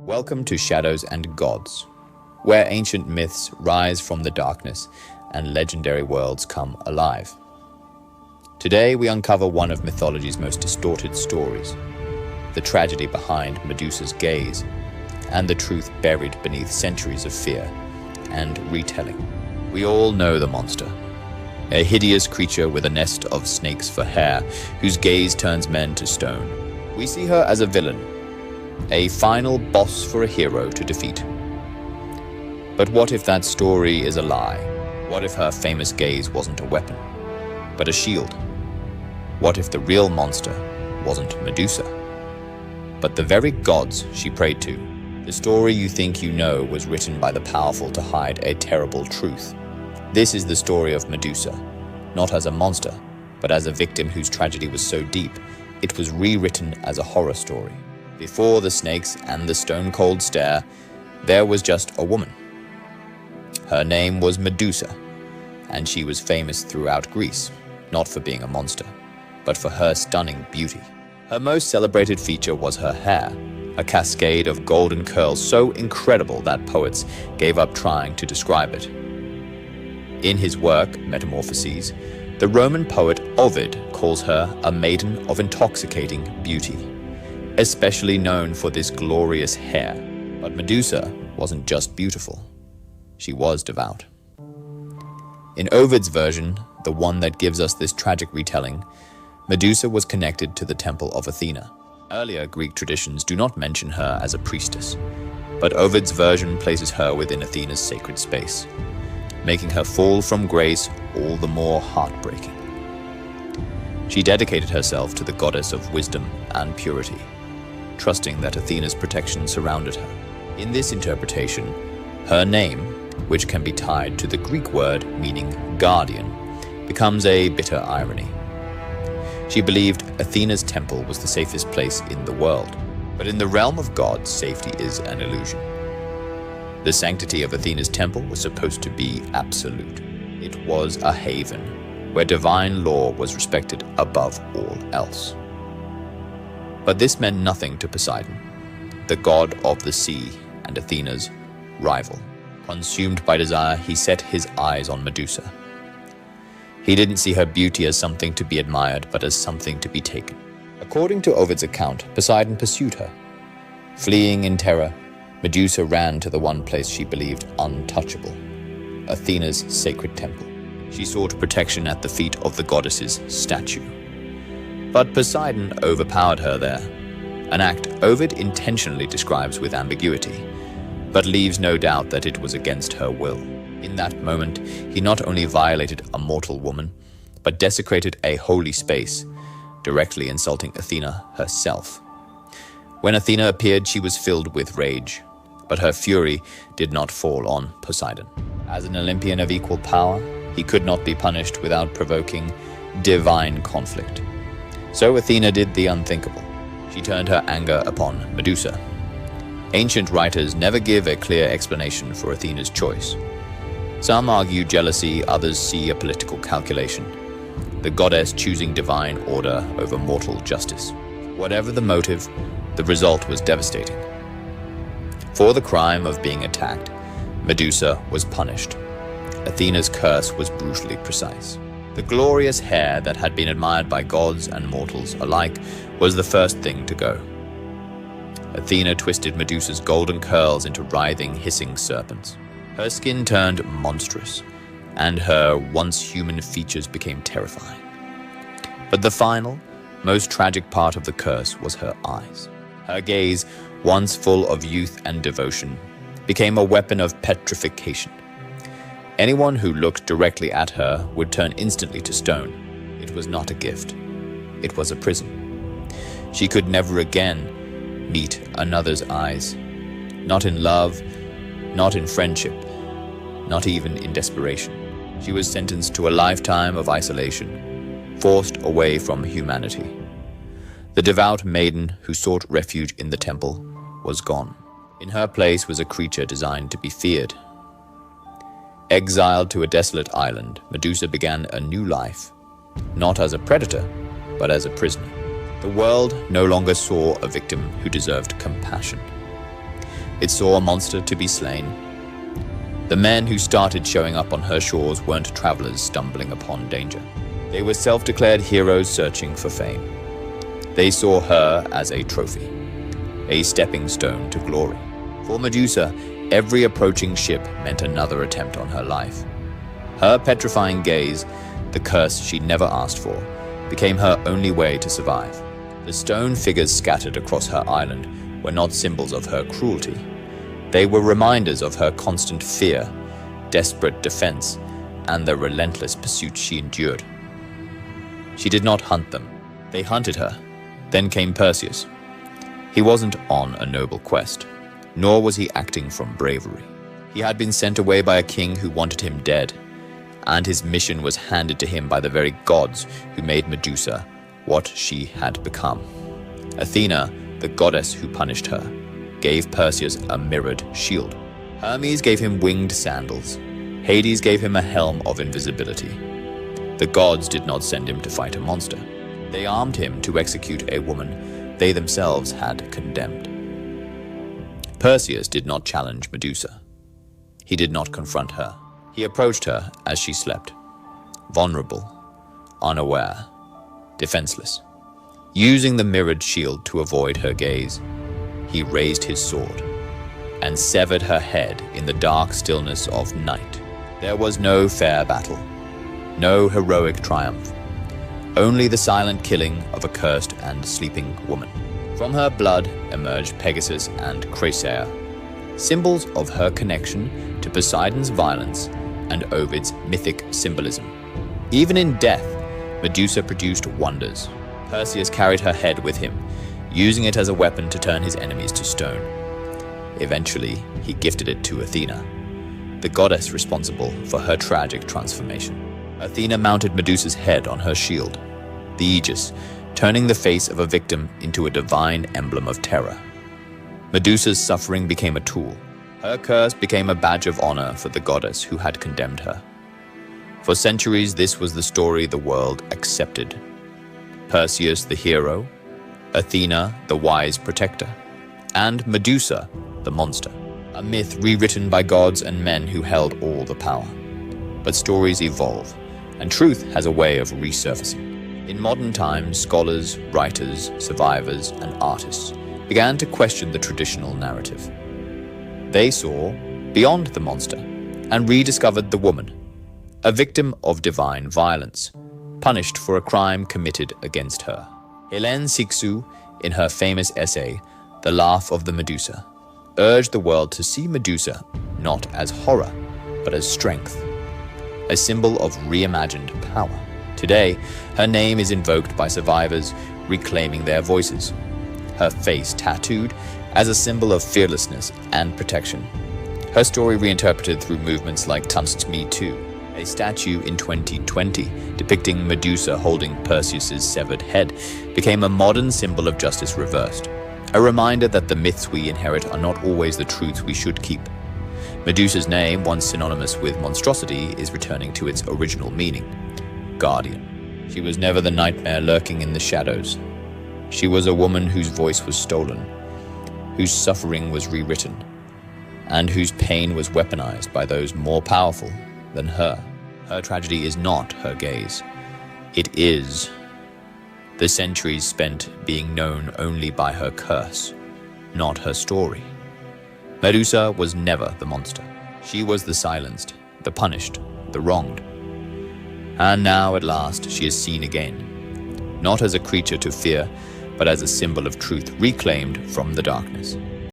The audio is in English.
Welcome to Shadows and Gods, where ancient myths rise from the darkness and legendary worlds come alive. Today we uncover one of mythology's most distorted stories, the tragedy behind Medusa's gaze, and the truth buried beneath centuries of fear and retelling. We all know the monster, a hideous creature with a nest of snakes for hair, whose gaze turns men to stone. We see her as a villain, a final boss for a hero to defeat. But what if that story is a lie? What if her famous gaze wasn't a weapon, but a shield? What if the real monster wasn't Medusa, but the very gods she prayed to? The story you think you know was written by the powerful to hide a terrible truth. This is the story of Medusa, not as a monster, but as a victim whose tragedy was so deep, it was rewritten as a horror story. Before the snakes and the stone-cold stare, there was just a woman. Her name was Medusa, and she was famous throughout Greece, not for being a monster, but for her stunning beauty. Her most celebrated feature was her hair, a cascade of golden curls so incredible that poets gave up trying to describe it. In his work, Metamorphoses, the Roman poet Ovid calls her a maiden of intoxicating beauty, especially known for this glorious hair. But Medusa wasn't just beautiful, she was devout. In Ovid's version, the one that gives us this tragic retelling, Medusa was connected to the temple of Athena. Earlier Greek traditions do not mention her as a priestess, but Ovid's version places her within Athena's sacred space, making her fall from grace all the more heartbreaking. She dedicated herself to the goddess of wisdom and purity, trusting that Athena's protection surrounded her. In this interpretation, her name, which can be tied to the Greek word meaning guardian, becomes a bitter irony. She believed Athena's temple was the safest place in the world, but in the realm of gods, safety is an illusion. The sanctity of Athena's temple was supposed to be absolute. It was a haven where divine law was respected above all else. But this meant nothing to Poseidon, the god of the sea and Athena's rival. Consumed by desire, he set his eyes on Medusa. He didn't see her beauty as something to be admired, but as something to be taken. According to Ovid's account, Poseidon pursued her. Fleeing in terror, Medusa ran to the one place she believed untouchable, Athena's sacred temple. She sought protection at the feet of the goddess's statue. But Poseidon overpowered her there, an act Ovid intentionally describes with ambiguity, but leaves no doubt that it was against her will. In that moment, he not only violated a mortal woman, but desecrated a holy space, directly insulting Athena herself. When Athena appeared, she was filled with rage, but her fury did not fall on Poseidon. As an Olympian of equal power, he could not be punished without provoking divine conflict. So Athena did the unthinkable. She turned her anger upon Medusa. Ancient writers never give a clear explanation for Athena's choice. Some argue jealousy, others see a political calculation, the goddess choosing divine order over mortal justice. Whatever the motive, the result was devastating. For the crime of being attacked, Medusa was punished. Athena's curse was brutally precise. The glorious hair that had been admired by gods and mortals alike was the first thing to go. Athena twisted Medusa's golden curls into writhing, hissing serpents. Her skin turned monstrous, and her once human features became terrifying. But the final, most tragic part of the curse was her eyes. Her gaze, once full of youth and devotion, became a weapon of petrification. Anyone who looked directly at her would turn instantly to stone. It was not a gift. It was a prison. She could never again meet another's eyes. Not in love, not in friendship, not even in desperation. She was sentenced to a lifetime of isolation, forced away from humanity. The devout maiden who sought refuge in the temple was gone. In her place was a creature designed to be feared. Exiled to a desolate island, Medusa began a new life, not as a predator, but as a prisoner. The world no longer saw a victim who deserved compassion. it saw a monster to be slain. The men who started showing up on her shores weren't travelers stumbling upon danger. They were self-declared heroes searching for fame. They saw her as a trophy, a stepping stone to glory. For Medusa, every approaching ship meant another attempt on her life. Her petrifying gaze, the curse she'd never asked for, became her only way to survive. The stone figures scattered across her island were not symbols of her cruelty. They were reminders of her constant fear, desperate defense, and the relentless pursuit she endured. She did not hunt them. They hunted her. Then came Perseus. He wasn't on a noble quest, nor was he acting from bravery. He had been sent away by a king who wanted him dead, and his mission was handed to him by the very gods who made Medusa what she had become. Athena, the goddess who punished her, gave Perseus a mirrored shield. Hermes gave him winged sandals. Hades gave him a helm of invisibility. The gods did not send him to fight a monster. They armed him to execute a woman they themselves had condemned. Perseus did not challenge Medusa. He did not confront her. He approached her as she slept, vulnerable, unaware, defenseless. Using the mirrored shield to avoid her gaze, he raised his sword and severed her head in the dark stillness of night. There was no fair battle, no heroic triumph, only the silent killing of a cursed and sleeping woman. From her blood emerged Pegasus and Chrysaor, symbols of her connection to Poseidon's violence and Ovid's mythic symbolism. Even in death, Medusa produced wonders. Perseus carried her head with him, using it as a weapon to turn his enemies to stone. Eventually, he gifted it to Athena, the goddess responsible for her tragic transformation. Athena mounted Medusa's head on her shield, the Aegis, turning the face of a victim into a divine emblem of terror. Medusa's suffering became a tool. Her curse became a badge of honor for the goddess who had condemned her. For centuries, this was the story the world accepted. Perseus the hero, Athena the wise protector, and Medusa the monster. A myth rewritten by gods and men who held all the power. But stories evolve, and truth has a way of resurfacing. In modern times, scholars, writers, survivors, and artists began to question the traditional narrative. They saw beyond the monster and rediscovered the woman, a victim of divine violence, punished for a crime committed against her. Hélène Cixous, in her famous essay, The Laugh of the Medusa, urged the world to see Medusa not as horror, but as strength, a symbol of reimagined power. Today, her name is invoked by survivors reclaiming their voices, her face tattooed as a symbol of fearlessness and protection. Her story reinterpreted through movements like Tunst's Me Too, a statue in 2020 depicting Medusa holding Perseus's severed head became a modern symbol of justice reversed, a reminder that the myths we inherit are not always the truths we should keep. Medusa's name, once synonymous with monstrosity, is returning to its original meaning, guardian. She was never the nightmare lurking in the shadows. She was a woman whose voice was stolen, whose suffering was rewritten, and whose pain was weaponized by those more powerful than her. Her tragedy is not her gaze. It is the centuries spent being known only by her curse, not her story. Medusa was never the monster. She was the silenced, the punished, the wronged. And now, at last, she is seen again, not as a creature to fear, but as a symbol of truth reclaimed from the darkness.